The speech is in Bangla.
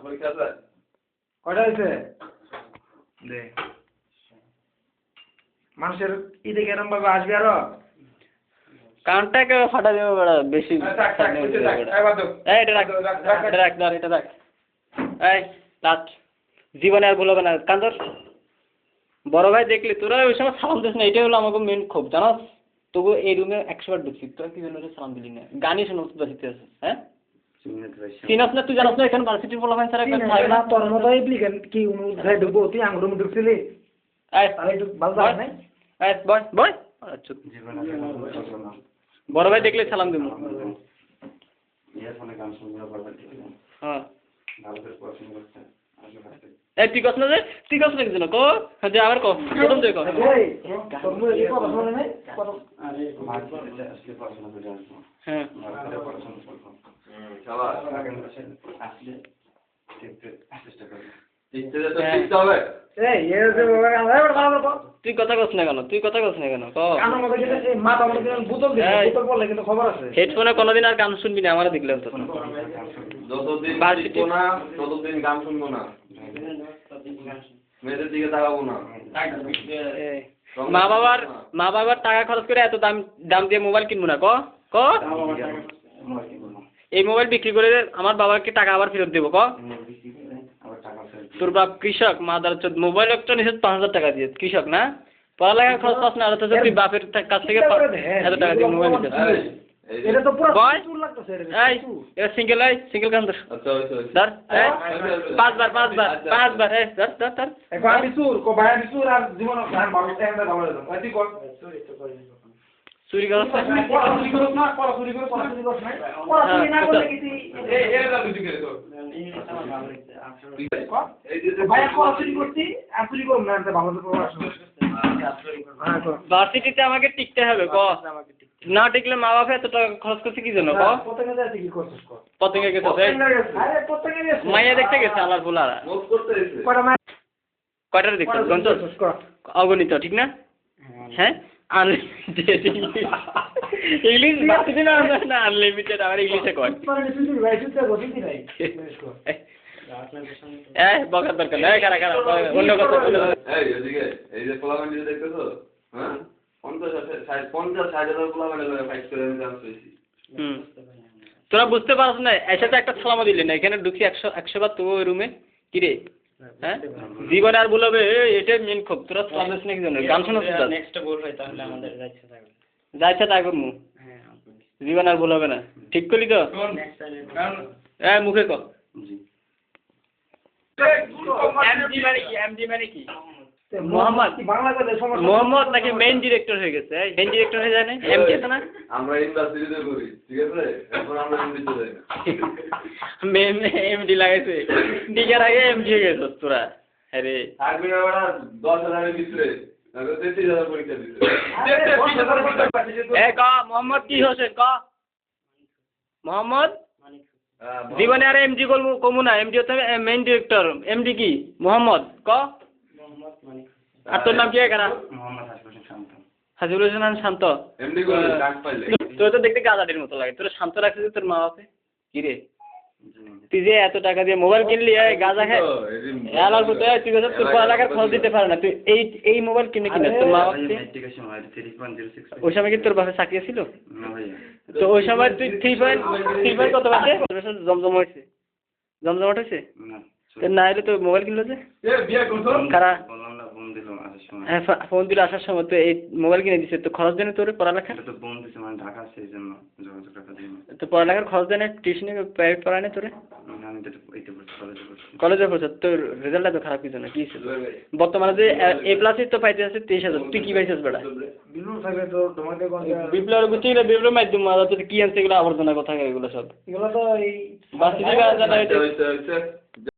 পরীক্ষা আছে কয়টা হয়েছে দে মানুষের ঈদে কেরম ভাবে আসবে আরো কানটাকে ফাটা দেবো বড় বেশি এটা রাখ এই লাস্ট জীবনে আর ভুলবে না কান্দর বড় ভাই দেখলি তোরা ওই সময় সালাম দিস না এটাই হলো আমাকে মেন ক্ষোভ জানাস তবু এই রুমে 100 বার ঢুকছি তোরা কি জন্য সালাম দিলি না গানই শুনো তো শিখতে আছে হ্যাঁ চিনাস না তুই জানাস না এখানে ভার্সিটির বলা ভাই স্যার একটা থাকে না তোর মতো এপ্লিকেন্ট কি অনুযায়ী ঢুকবো তুই আঙ্গুর মধ্যে ঢুকছিলি এই তাহলে একটু ভালো লাগে না এই বয় বয় আচ্ছা বড় ভাই দেখলে সালাম দিব হ্যাঁ এই তুই কস না যে তুই কস না কিছু না কো যে আবার কো প্রথম থেকে কো এই তোর মুখে কি কথা শুনে নাই আরে মাঝে আসলে পড়াশোনা করে আসবো হ্যাঁ পড়াশোনা করবো সবাই আসলে চেষ্টা করবো শিখতে তো শিখতে হবে এই এর যে আমরা ভালো করব তুই কথা কস না কেন ক কানের মধ্যে গেলে এই মাথা মধ্যে গেলে বোতল দিই বোতল পড়লে কিন্তু খবর আছে হেডফোনে কোনোদিন আর গান শুনবি না আমারে দেখলাম তো যতদিন ভার্সিটি শিখবো না ততদিন গান শুনবো না মেয়েদের দিকে তাকাবো না মা বাবার টাকা খরচ করে এত দাম দিয়ে মোবাইল কিনবো না ক ক এই মোবাইল বিক্রি করে আমার বাবাকে টাকা আবার ফেরত দেবো ক তোর বাপ কৃষক মাদার চোদ মোবাইল একটা নিষেধ 5000 টাকা দিয়ে কৃষক না পড়ালেখার খরচ পাস না আর তো তুই বাপের কাছ থেকে এত টাকা দিয়ে মোবাইল নিতে এটা তো পুরো বয় চুল লাগতেছে এই এটা সিঙ্গেল কাম আচ্ছা ধর পাঁচবার এই ধর এখন আমি সুর কো ভাই আমি সুর আর জীবন গান ভালো টাইমটা ভালো লাগে আই তুই কর চুরি করছ পড়াশোনা করছ না পড়াশোনা করছ না পড়াশোনা না করলে কি তুই এই এর দাম দিকে তো এই যে ভাই পড়াশোনা করছি আর চুরি করব না এটা ভালো পড়াশোনা ভার্সিটিতে আমাকে টিকতে হবে ক না টিকলে মা বাবা এত টাকা খরচ করছে কি জন্য ক পতঙ্গে যাচ্ছে কি করছিস ক পতঙ্গে গেছে আরে পতঙ্গে গেছে মাইয়া দেখতে গেছে আলার ফুলারা নোট করতে এসে কয়টা মাস কয়টার দেখতে গঞ্জ অগণিত ঠিক না হ্যাঁ আনলিমিটেড ইংলিশ ভার্সিটি না আনলিমিটেড আর ইংলিশে কয় ভাই সুতা গতি নাই বকার দরকার নাই কারা অন্য কথা এই এদিকে এই যে পোলামেন্ট দেখতেছো হ্যাঁ 50-60 পোলামেন্ট লাগে ফাইট করে আমি চান্স পেয়েছি তোরা বুঝতে পারছ না এসে তো একটা সালামও দিলি না এখানে ঢুকি 100 বার তো ওই রুমে কি রে হ্যাঁ জীবনে আর বলবে এটা মেন খুব তোরা সামনে নাকি জানো গান শোনাস তো নেক্সট বল হয় তাহলে আমাদের যাইছে তাই করমু হ্যাঁ জীবন আর ভুল হবে না ঠিক করলি তো মুখে ক জি এমডি মানে কি মোহাম্মদ নাকি মেইন ডিরেক্টর হয়ে গেছে মেইন ডিরেক্টর হয়ে যায় না এমডি আছে না আমরা ইউনিভার্সিটিতে করি ঠিক আছে এখন আমরা এমডিতে যাই না এমডি লাগাইছে ডিগার আগে এমডি হয়ে গেছে তোরা আরে থাকবি না বড় 10000 এর ভিতরে তাহলে 33000 পরীক্ষা দিতে ক মোহাম্মদ কি হোসেন ক মোহাম্মদ জীবনে আর এমডি কমু না এমডি হচ্ছে মেইন ডিরেক্টর এমডি কি মোহাম্মদ ক আর তোর নাম কি কারা মোহাম্মদ হাসিবুল হোসেন শান্ত এমডি করে ডাক পাইলে তোর তো দেখতে গাজাটির মতো লাগে তোর শান্ত রাখছিস তোর মা বাপে কি রে তুই যে এত টাকা দিয়ে মোবাইল কিনলি গাঁজা খায় এলার মতো তুই তোর পড়ালেখার খরচ দিতে পারে না তুই এই মোবাইল কিনে তোর মা বাপকে ওই সময় কি তোর বাপে চাকরি ছিল তো ওই সময় তুই 3 কত পাচ্ছে জমজম হয়েছে জমজমাট হয়েছে না এলে তো মোবাইল কিনলো যে কারা হ্যাঁ ফোন দিল আসার সময় তো এই মোবাইল কিনে দিছে তো খরচ দেনে তোর পড়ালেখা তো পড়ালেখার খরচ দেনে টিউশনে প্রাইভেট পড়ায় না তোরে কলেজে পড়ছ তোর রেজাল্টটা তো খারাপ কিছু না কি বর্তমানে যে A+ তো পাইতে আছে 23000 তুই কি পাইছিস বেটা বিপ্লবের মাধ্যমে কি আনছে এগুলো আবর্জনা কথা এগুলো সব এগুলো তো এই বাসিটি